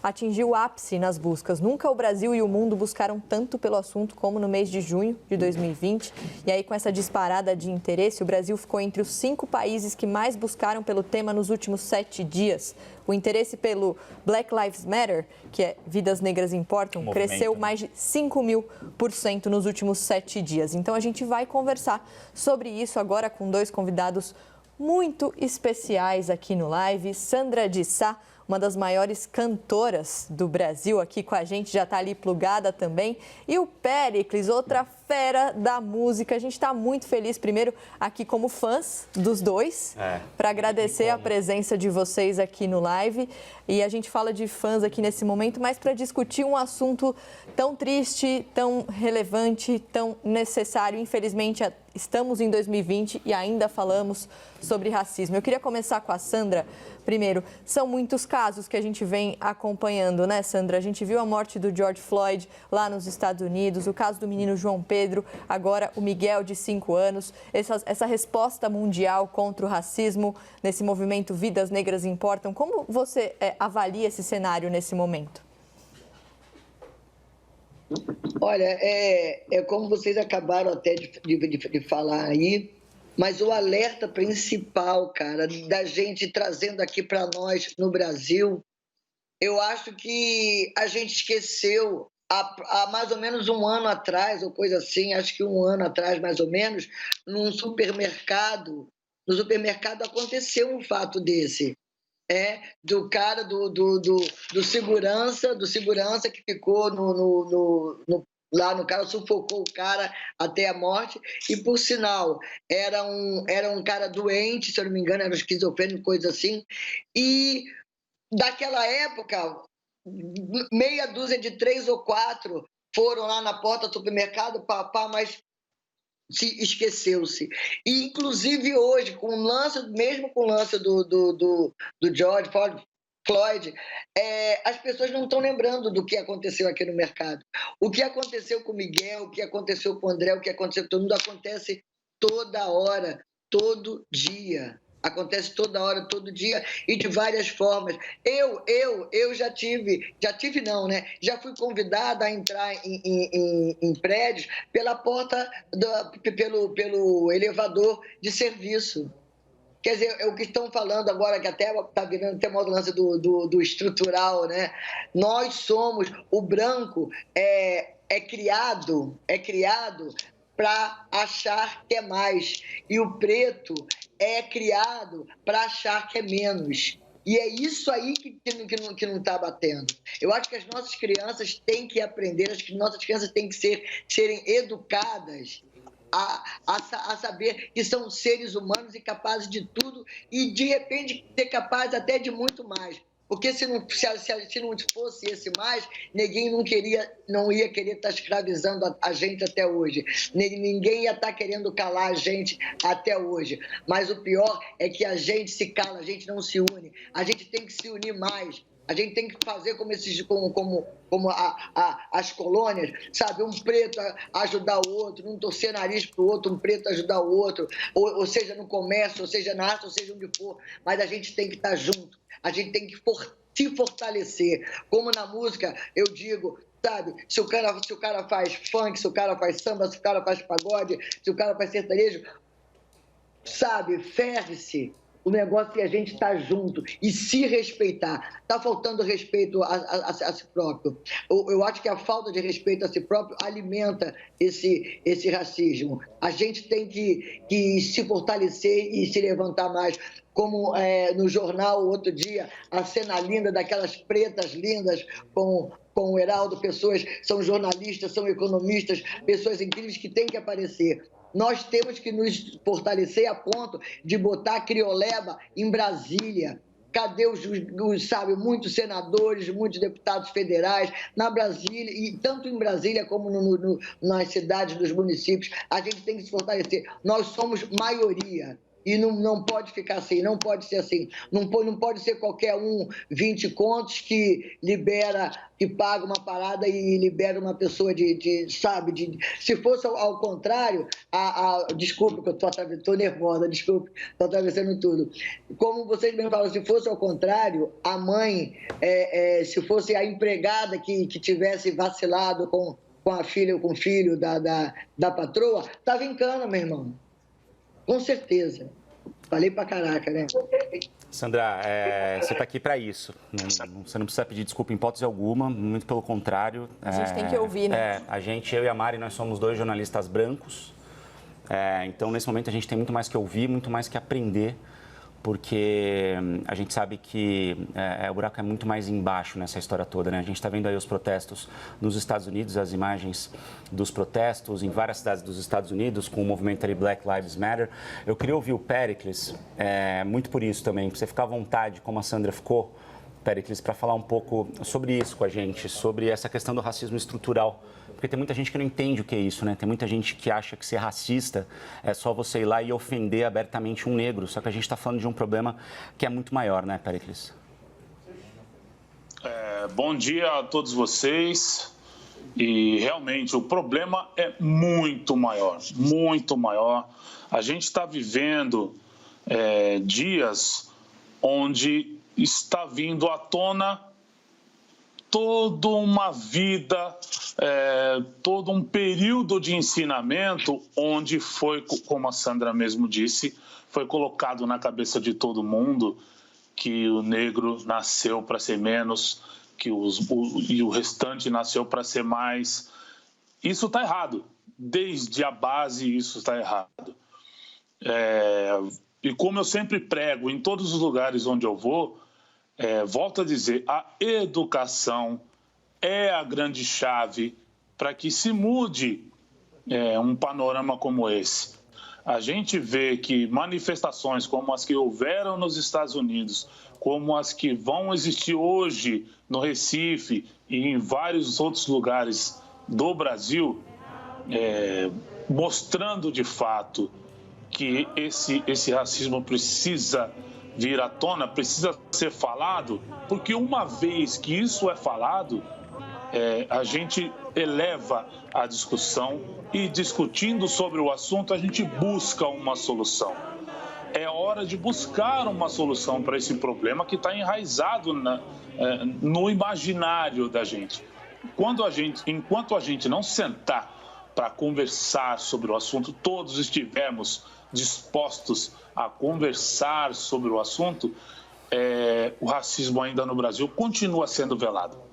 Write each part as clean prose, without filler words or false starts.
atingiu o ápice nas buscas. Nunca o Brasil e o mundo buscaram tanto pelo assunto como no mês de junho de 2020. E aí, com essa disparada de interesse, o Brasil ficou entre os 5 países que mais buscaram pelo tema nos últimos 7 dias. O interesse pelo Black Lives Matter, que é Vidas Negras Importam, cresceu mais de 5.000% nos últimos 7 dias. Então, a gente vai conversar sobre isso agora com 2 convidados muito especiais aqui no Live. Sandra de Sá, uma das maiores cantoras do Brasil, aqui com a gente, já está ali plugada também. E o Péricles, outra fera da música. A gente está muito feliz, primeiro, aqui como fãs dos dois, para agradecer a presença de vocês aqui no Live. E a gente fala de fãs aqui nesse momento, mas para discutir um assunto tão triste, tão relevante, tão necessário. Infelizmente, estamos em 2020 e ainda falamos sobre racismo. Eu queria começar com a Sandra. Primeiro, são muitos casos que a gente vem acompanhando, né, Sandra? A gente viu a morte do George Floyd lá nos Estados Unidos, o caso do menino João Pedro, agora o Miguel, de 5 anos. Essa resposta mundial contra o racismo nesse movimento Vidas Negras Importam. Como você avalia esse cenário nesse momento? Olha, como vocês acabaram até de falar aí, mas o alerta principal, cara, da gente trazendo aqui para nós no Brasil, eu acho que a gente esqueceu há mais ou menos um ano atrás, ou coisa assim, acho que um ano atrás mais ou menos, no supermercado aconteceu um fato desse. Do cara, do segurança que ficou lá no cara, sufocou o cara até a morte, e por sinal, era um cara doente, se eu não me engano, era um esquizofrênico, coisa assim, e daquela época, meia dúzia de 3 ou 4 foram lá na porta do supermercado, mas esqueceu-se. E, inclusive, hoje, mesmo com o lance do George Floyd, as pessoas não estão lembrando do que aconteceu aqui no mercado. O que aconteceu com o Miguel, o que aconteceu com o André, o que aconteceu com todo mundo, acontece toda hora, todo dia. Acontece toda hora, todo dia e de várias formas. Eu já não, né? Já fui convidada a entrar em prédios pela porta, pelo elevador de serviço. Quer dizer, é o que estão falando agora, que até está virando até uma lance do estrutural, né? Nós somos, o branco é criado para achar que é mais, e o preto é criado para achar que é menos. E é isso aí que não está batendo. Eu acho que as nossas crianças têm que aprender, acho que nossas crianças têm que serem educadas a saber que são seres humanos e capazes de tudo, e de repente ser capazes até de muito mais. Porque se não fosse esse mais, ninguém não ia querer estar escravizando a gente até hoje. Ninguém ia estar querendo calar a gente até hoje. Mas o pior é que a gente se cala, a gente não se une. A gente tem que se unir mais. A gente tem que fazer como as colônias, sabe? Um preto ajudar o outro, não torcer nariz para o outro, um preto ajudar o outro, ou seja no comércio, ou seja na arte, ou seja onde for. Mas a gente tem que estar junto, a gente tem que se fortalecer. Como na música, eu digo, sabe? Se o cara faz funk, se o cara faz samba, se o cara faz pagode, se o cara faz sertanejo, sabe? Ferre-se. O negócio é a gente estar junto e se respeitar. Está faltando respeito a si próprio. Eu acho que a falta de respeito a si próprio alimenta esse racismo. A gente tem que se fortalecer e se levantar mais. Como no jornal, outro dia, a cena linda daquelas pretas lindas com o Heraldo, pessoas, são jornalistas, são economistas, pessoas incríveis que têm que aparecer. Nós temos que nos fortalecer a ponto de botar a crioleba em Brasília. Cadê sabe, muitos senadores, muitos deputados federais na Brasília, e tanto em Brasília como nas cidades dos municípios. A gente tem que se fortalecer. Nós somos maioria. E não pode ficar assim, não pode ser assim. Não pode ser qualquer 20 contos que libera, que paga uma parada e libera uma pessoa sabe? Se fosse ao contrário, desculpe que eu estou nervosa, desculpe, estou atravessando tudo. Como vocês mesmo falam, se fosse ao contrário, a mãe, se fosse a empregada que tivesse vacilado com a filha ou com o filho da patroa, estava em cana, meu irmão. Com certeza. Falei pra caraca, né? Sandra, você está aqui para isso. Você não precisa pedir desculpa em hipótese alguma, muito pelo contrário. A gente tem que ouvir, né? Eu e a Mari, nós somos 2 jornalistas brancos. Então, nesse momento, a gente tem muito mais que ouvir, muito mais que aprender, porque a gente sabe que o buraco é muito mais embaixo nessa história toda, né? A gente está vendo aí os protestos nos Estados Unidos, as imagens dos protestos em várias cidades dos Estados Unidos, com o movimento ali Black Lives Matter. Eu queria ouvir o Péricles, muito por isso também, para você ficar à vontade, como a Sandra ficou, Péricles, para falar um pouco sobre isso com a gente, sobre essa questão do racismo estrutural. Porque tem muita gente que não entende o que é isso, né? Tem muita gente que acha que ser racista é só você ir lá e ofender abertamente um negro. Só que a gente está falando de um problema que é muito maior, né, Péricles? Bom dia a todos vocês. E realmente o problema é muito maior, muito maior. A gente está vivendo dias onde está vindo à tona toda uma vida, todo um período de ensinamento onde foi, como a Sandra mesmo disse, foi colocado na cabeça de todo mundo que o negro nasceu para ser menos, e o restante nasceu para ser mais. Isso está errado. Desde a base, isso está errado. E como eu sempre prego em todos os lugares onde eu vou, volto a dizer, a educação é a grande chave para que se mude um panorama como esse. A gente vê que manifestações como as que houveram nos Estados Unidos, como as que vão existir hoje no Recife e em vários outros lugares do Brasil, mostrando de fato que esse racismo precisa vir à tona, precisa ser falado, porque uma vez que isso é falado, a gente eleva a discussão e, discutindo sobre o assunto, a gente busca uma solução. É hora de buscar uma solução para esse problema que está enraizado no imaginário da gente. Enquanto a gente não sentar para conversar sobre o assunto, todos estivermos dispostos a conversar sobre o assunto, o racismo ainda no Brasil continua sendo velado.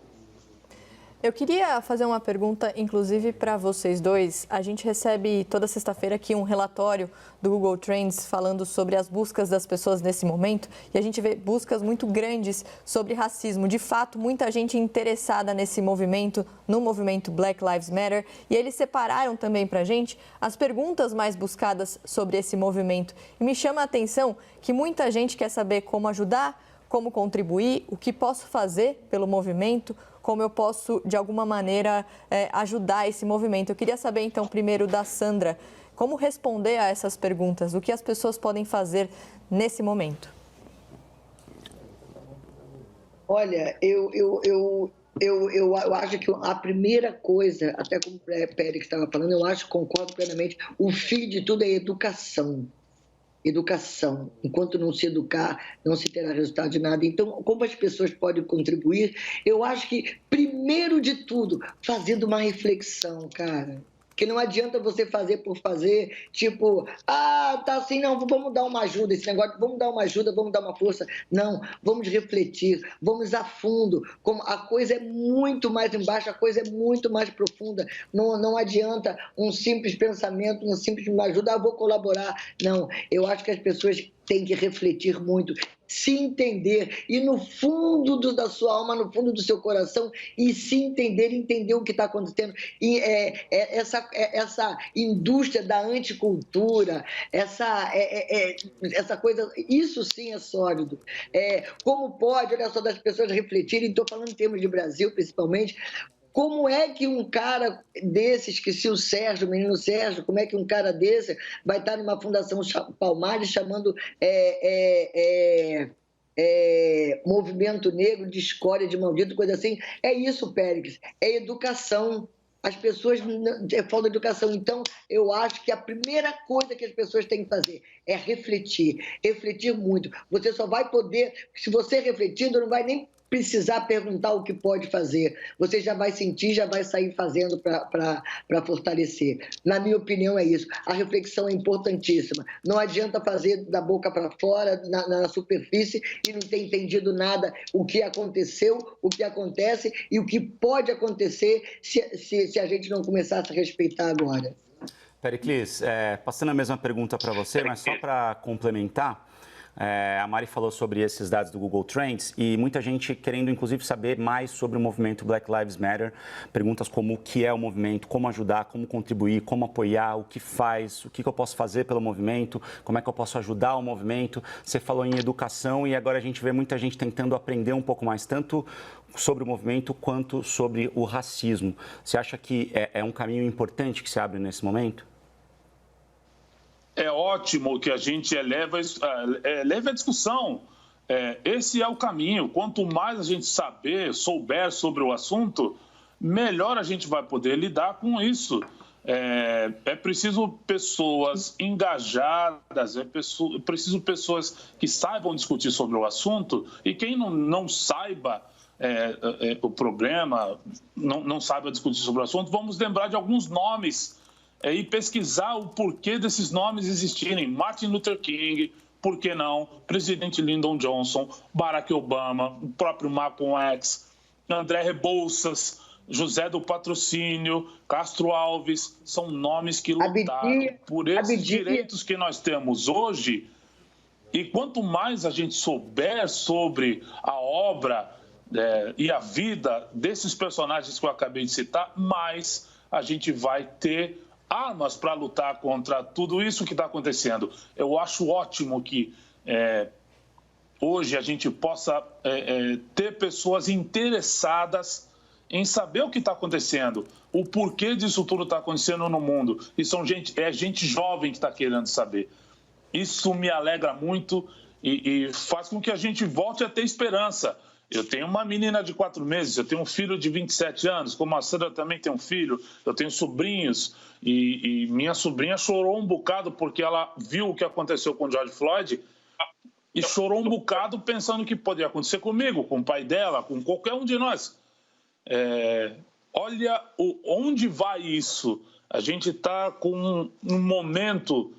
Eu queria fazer uma pergunta, inclusive, para vocês dois. A gente recebe toda sexta-feira aqui um relatório do Google Trends falando sobre as buscas das pessoas nesse momento. E a gente vê buscas muito grandes sobre racismo. De fato, muita gente interessada nesse movimento, no movimento Black Lives Matter. E eles separaram também para a gente as perguntas mais buscadas sobre esse movimento. E me chama a atenção que muita gente quer saber como ajudar, como contribuir, o que posso fazer pelo movimento, como eu posso, de alguma maneira, ajudar esse movimento. Eu queria saber, então, primeiro da Sandra, como responder a essas perguntas, o que as pessoas podem fazer nesse momento? Olha, eu acho que a primeira coisa, até como o Pérez estava falando, eu acho, concordo plenamente, o fim de tudo é educação. Educação. Enquanto não se educar, não se terá resultado de nada. Então, como as pessoas podem contribuir? Eu acho que, primeiro de tudo, fazendo uma reflexão, cara. Que não adianta você fazer por fazer, tipo, tá assim, não, vamos dar uma ajuda, esse negócio, vamos dar uma ajuda, vamos dar uma força. Não, vamos refletir, vamos a fundo. Como a coisa é muito mais embaixo, a coisa é muito mais profunda. Não adianta um simples pensamento, um simples ajuda, vou colaborar. Não, eu acho que as pessoas têm que refletir muito, se entender, e no fundo da sua alma, no fundo do seu coração, e se entender o que está acontecendo. E essa indústria da anticultura, essa coisa, isso sim é sólido. Como pode, olha só, das pessoas refletirem, estou falando em termos de Brasil, principalmente, Como é que um cara desses, que se o Sérgio, o menino Sérgio, como é que um cara desse vai estar numa Fundação Palmares chamando movimento negro de escória, de maldito, coisa assim? É isso, Péricles, é educação. As pessoas, é falta de educação. Então, eu acho que a primeira coisa que as pessoas têm que fazer é refletir muito. Você só vai poder, se você refletindo, não vai nem precisar perguntar o que pode fazer. Você já vai sentir, já vai sair fazendo para fortalecer. Na minha opinião, é isso. A reflexão é importantíssima. Não adianta fazer da boca para fora, na superfície, e não ter entendido nada o que aconteceu, o que acontece e o que pode acontecer se a gente não começar a se respeitar agora. Péricles, passando a mesma pergunta para você, mas só para complementar, a Mari falou sobre esses dados do Google Trends e muita gente querendo, inclusive, saber mais sobre o movimento Black Lives Matter. Perguntas como o que é o movimento, como ajudar, como contribuir, como apoiar, o que faz, o que eu posso fazer pelo movimento, como é que eu posso ajudar o movimento. Você falou em educação e agora a gente vê muita gente tentando aprender um pouco mais, tanto sobre o movimento quanto sobre o racismo. Você acha que é um caminho importante que se abre nesse momento? É ótimo que a gente eleva a discussão. Esse é o caminho. Quanto mais a gente souber sobre o assunto, melhor a gente vai poder lidar com isso. É preciso pessoas engajadas, preciso pessoas que saibam discutir sobre o assunto, e quem não saiba o problema, não saiba discutir sobre o assunto, vamos lembrar de alguns nomes e pesquisar o porquê desses nomes existirem. Martin Luther King, por que não? Presidente Lyndon Johnson, Barack Obama, o próprio Malcolm X, André Rebouças, José do Patrocínio, Castro Alves, são nomes que lutaram por esses direitos que nós temos hoje. E quanto mais a gente souber sobre a obra e a vida desses personagens que eu acabei de citar, mais a gente vai ter armas para lutar contra tudo isso que está acontecendo. Eu acho ótimo que hoje a gente possa ter pessoas interessadas em saber o que está acontecendo, o porquê disso tudo está acontecendo no mundo. E gente jovem que está querendo saber. Isso me alegra muito e faz com que a gente volte a ter esperança. Eu tenho uma menina de 4 meses, eu tenho um filho de 27 anos, como a Sandra também tem um filho, eu tenho sobrinhos, e minha sobrinha chorou um bocado porque ela viu o que aconteceu com o George Floyd e chorou um bocado pensando que poderia acontecer comigo, com o pai dela, com qualquer um de nós. Olha onde vai isso. A gente está com um momento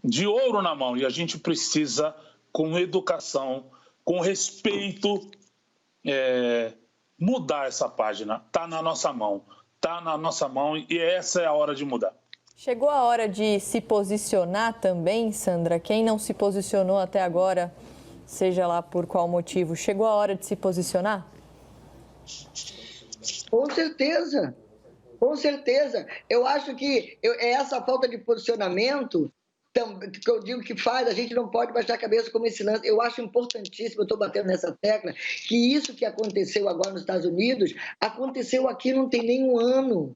de ouro na mão e a gente precisa, com educação, com respeito, mudar essa página. Está na nossa mão. Está na nossa mão e essa é a hora de mudar. Chegou a hora de se posicionar também, Sandra? Quem não se posicionou até agora, seja lá por qual motivo, chegou a hora de se posicionar? Com certeza. Com certeza. Eu acho que essa falta de posicionamento que eu digo que faz, a gente não pode baixar a cabeça como esse lance. Eu acho importantíssimo, eu estou batendo nessa tecla, que isso que aconteceu agora nos Estados Unidos, aconteceu aqui não tem nem um ano.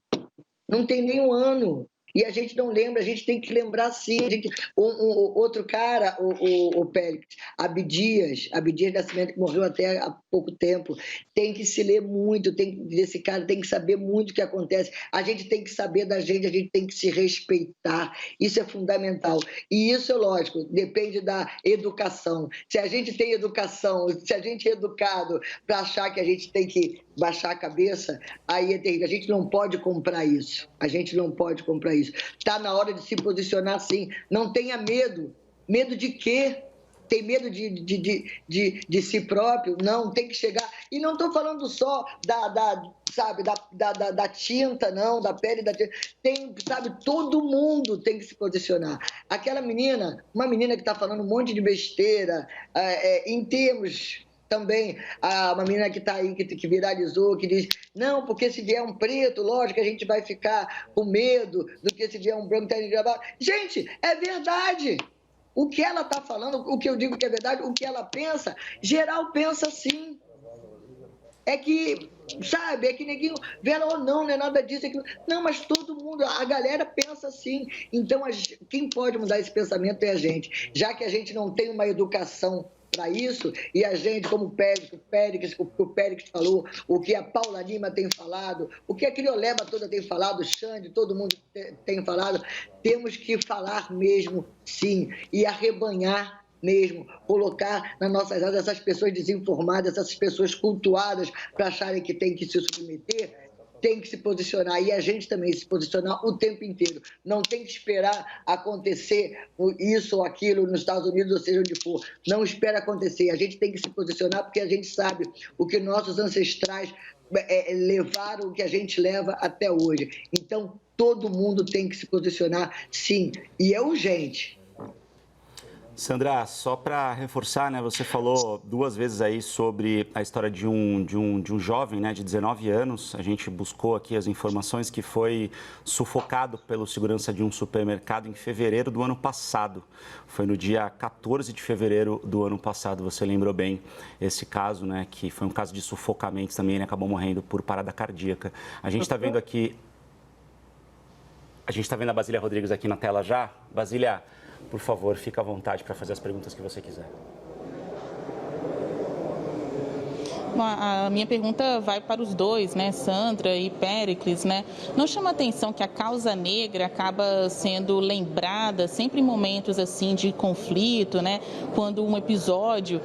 Não tem nem um ano. E a gente não lembra, a gente tem que lembrar sim. Outro cara, o Péricles, Abdias Nascimento, que morreu até há pouco tempo, tem que se ler muito, esse cara tem que saber muito o que acontece. A gente tem que saber da gente, a gente tem que se respeitar. Isso é fundamental. E isso é lógico, depende da educação. Se a gente tem educação, se a gente é educado para achar que a gente tem que baixar a cabeça, aí é terrível. A gente não pode comprar isso. A gente não pode comprar isso. Está na hora de se posicionar sim. Não tenha medo. Medo de quê? Tem medo de si próprio? Não, tem que chegar. E não estou falando só da tinta, não, da pele da tinta. Todo mundo tem que se posicionar. Aquela menina, uma menina que está falando um monte de besteira, em termos... Também, uma menina que está aí, que viralizou, que diz, não, porque se vier um preto, lógico, a gente vai ficar com medo do que se vier um branco. Gente, é verdade. O que ela está falando, o que eu digo que é verdade, o que ela pensa, geral pensa sim. É que sabe? É que ninguém vê ela ou não é nada disso. Não, mas todo mundo, a galera pensa assim. Então, quem pode mudar esse pensamento é a gente. Já que a gente não tem uma educação para isso, e a gente, como o Péricles falou, o que a Paula Lima tem falado, o que a Crioleba toda tem falado, o Xande, todo mundo tem falado, temos que falar mesmo, sim, e arrebanhar mesmo, colocar nas nossas áreas essas pessoas desinformadas, essas pessoas cultuadas para acharem que tem que se submeter, tem que se posicionar, e a gente também se posicionar o tempo inteiro. Não tem que esperar acontecer isso ou aquilo nos Estados Unidos, ou seja onde for. Não espera acontecer. A gente tem que se posicionar porque a gente sabe o que nossos ancestrais levaram, o que a gente leva até hoje. Então, todo mundo tem que se posicionar, sim, e é urgente. Sandra, só para reforçar, né, você falou 2 vezes aí sobre a história de um jovem, né, de 19 anos. A gente buscou aqui as informações que foi sufocado pelo segurança de um supermercado em fevereiro do ano passado. Foi no dia 14 de fevereiro do ano passado, você lembrou bem esse caso, né, que foi um caso de sufocamento também, ele acabou morrendo por parada cardíaca. A gente está vendo aqui, a Basília Rodrigues aqui na tela já. Basília, por favor, fica à vontade para fazer as perguntas que você quiser. A minha pergunta vai para os dois, né, Sandra e Péricles, né? Não chama a atenção que a causa negra acaba sendo lembrada sempre em momentos assim de conflito, né? Quando um episódio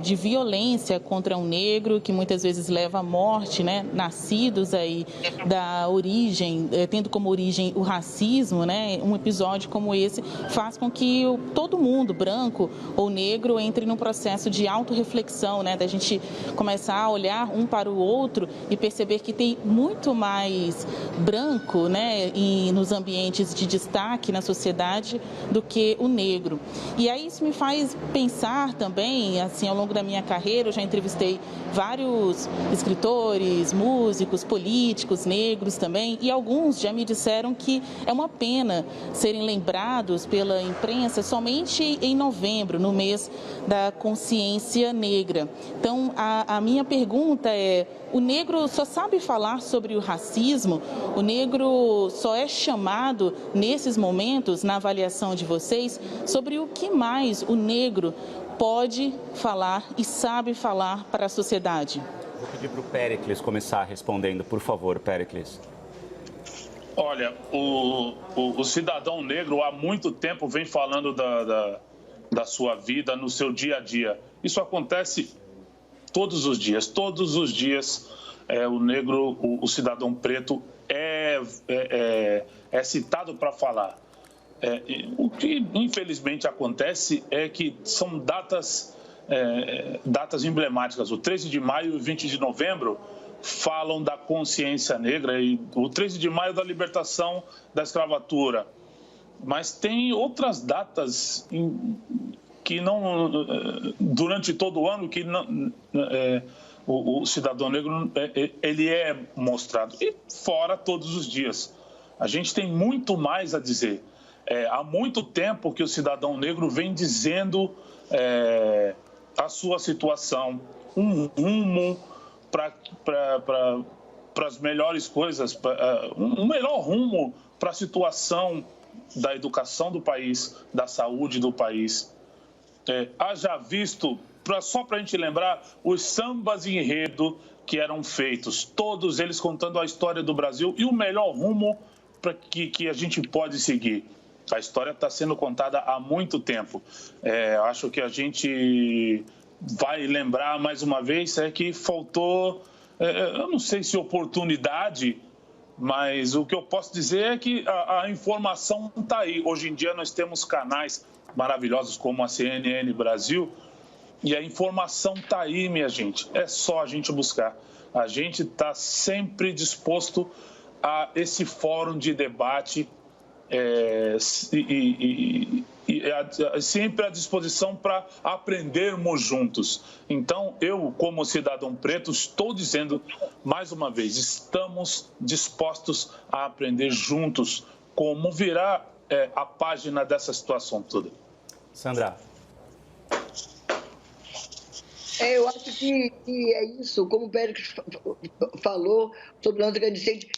de violência contra um negro, que muitas vezes leva à morte, né? Nascidos aí da origem, tendo como origem o racismo, né? Um episódio como esse faz com que todo mundo, branco ou negro, entre num processo de autorreflexão, né? Da gente começar a olhar um para o outro e perceber que tem muito mais branco, né, nos ambientes de destaque na sociedade do que o negro. E aí isso me faz pensar também, assim, ao longo da minha carreira, eu já entrevistei vários escritores, músicos, políticos negros também, e alguns já me disseram que é uma pena serem lembrados pela imprensa somente em novembro, no mês da consciência negra. Então, a minha pergunta é: o negro só sabe falar sobre o racismo? O negro só é chamado nesses momentos, na avaliação de vocês, sobre o que mais o negro pode falar e sabe falar para a sociedade? Vou pedir para o Péricles começar respondendo, por favor, Péricles. Olha, o cidadão negro há muito tempo vem falando da sua vida no seu dia a dia. Isso acontece todos os dias o negro, o cidadão preto é citado para falar. O que infelizmente acontece é que são datas emblemáticas. O 13 de maio e o 20 de novembro falam da consciência negra, e o 13 de maio da libertação da escravatura. Mas tem outras datas que não, durante todo o ano, que não, o cidadão negro ele é mostrado, e fora todos os dias. A gente tem muito mais a dizer. Há muito tempo que o cidadão negro vem dizendo a sua situação, um rumo para as melhores coisas, um melhor rumo para a situação da educação do país, da saúde do país. Haja visto, só para a gente lembrar, os sambas em enredo que eram feitos, todos eles contando a história do Brasil e o melhor rumo para que a gente pode seguir. A história está sendo contada há muito tempo. Acho que a gente vai lembrar mais uma vez que faltou, eu não sei se oportunidade, mas o que eu posso dizer é que a informação está aí. Hoje em dia nós temos canais maravilhosos como a CNN Brasil, e a informação está aí, minha gente. É só a gente buscar. A gente está sempre disposto a esse fórum de debate, sempre à disposição para aprendermos juntos. Então, eu, como cidadão preto, estou dizendo mais uma vez, estamos dispostos a aprender juntos como virar a página dessa situação toda. Sandra. Eu acho que é isso, como o Péricles falou sobre o lance grandicente,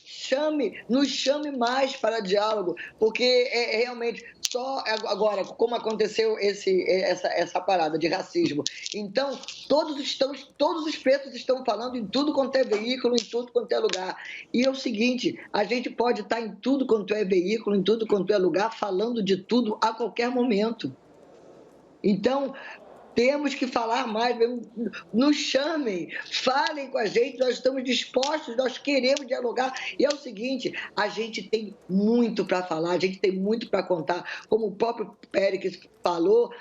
nos chame mais para diálogo, porque realmente só agora, como aconteceu essa parada de racismo. Então, todos os pretos estão falando em tudo quanto é veículo, em tudo quanto é lugar. E é o seguinte, a gente pode estar em tudo quanto é veículo, em tudo quanto é lugar, falando de tudo a qualquer momento. Então, temos que falar mais, nos chamem, falem com a gente, nós estamos dispostos, nós queremos dialogar. E é o seguinte, a gente tem muito para falar, a gente tem muito para contar. Como o próprio Péricles falou,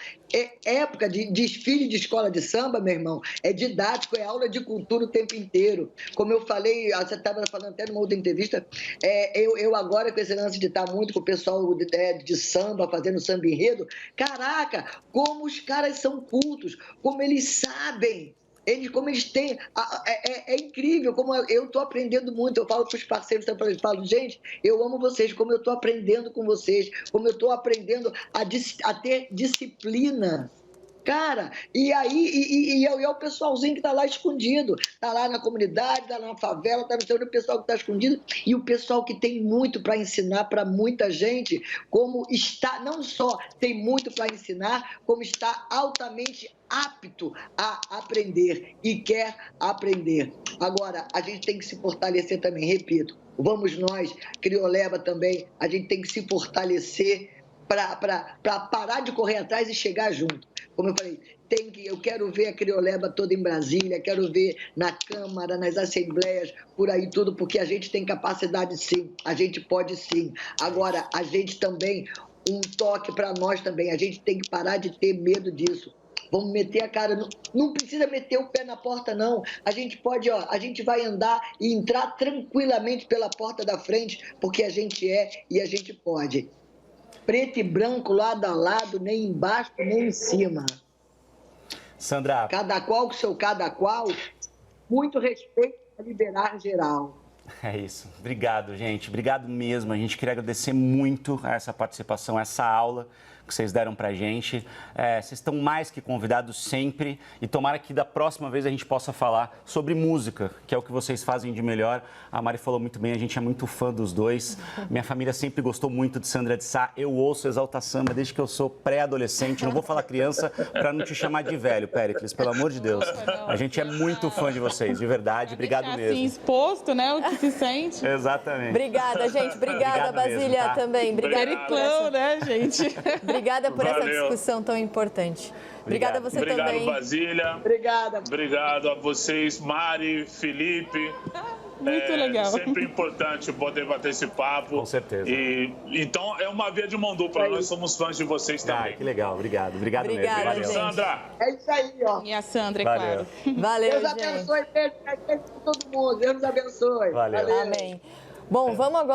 época de desfile de escola de samba, meu irmão, é didático, é aula de cultura o tempo inteiro. Como eu falei, você estava falando até numa outra entrevista, eu agora com esse lance de estar muito com o pessoal de samba, fazendo samba enredo, caraca, como os caras são cultos, como eles sabem, como eles têm, é incrível, como eu estou aprendendo muito. Eu falo para os parceiros, eu falo, gente, eu amo vocês, como eu estou aprendendo com vocês, como eu estou aprendendo a ter disciplina. Cara, e aí é o pessoalzinho que está lá escondido, está lá na comunidade, está na favela, está no seu, o pessoal que está escondido, e o pessoal que tem muito para ensinar para muita gente, como está, não só tem muito para ensinar, como está altamente apto a aprender e quer aprender. Agora, a gente tem que se fortalecer também, repito, vamos nós, Crioleba também, a gente tem que se fortalecer para parar de correr atrás e chegar junto. Como eu falei, eu quero ver a Crioleba toda em Brasília, quero ver na Câmara, nas assembleias, por aí tudo, porque a gente tem capacidade sim, a gente pode sim. Agora, a gente também, um toque para nós também, a gente tem que parar de ter medo disso. Vamos meter a cara, não precisa meter o pé na porta não, a gente pode, a gente vai andar e entrar tranquilamente pela porta da frente, porque a gente e a gente pode. Preto e branco, lado a lado, nem embaixo, nem em cima. Sandra. Cada qual com seu cada qual, muito respeito a liberar geral. É isso. Obrigado, gente. Obrigado mesmo. A gente queria agradecer muito essa participação, essa aula que vocês deram pra gente. Vocês estão mais que convidados sempre e tomara que da próxima vez a gente possa falar sobre música, que é o que vocês fazem de melhor. A Mari falou muito bem, a gente é muito fã dos dois. Minha família sempre gostou muito de Sandra de Sá. Eu ouço Exalta Samba desde que eu sou pré-adolescente. Não vou falar criança para não te chamar de velho, Péricles, pelo amor de Deus. A gente é muito fã de vocês, de verdade. Obrigado mesmo. Assim, exposto, né, o que se sente. Exatamente. Obrigada, gente. Obrigada, Basília, mesmo, tá? Também. Obrigada. Periclão, né, gente? Obrigada por essa discussão tão importante. Obrigada a você também. Obrigado, Basília. Obrigada. Obrigado a vocês, Mari, Felipe. Muito legal. Sempre importante poder bater esse papo. Com certeza. Então, é uma via de mão dupla. Nós somos fãs de vocês também. Que legal. Obrigado. Obrigado mesmo. Valeu, Sandra. É isso aí, ó. E a Sandra, é claro. Valeu, Deus abençoe, beijo pra todo mundo. Deus nos abençoe. Valeu. Amém. Bom, vamos agora.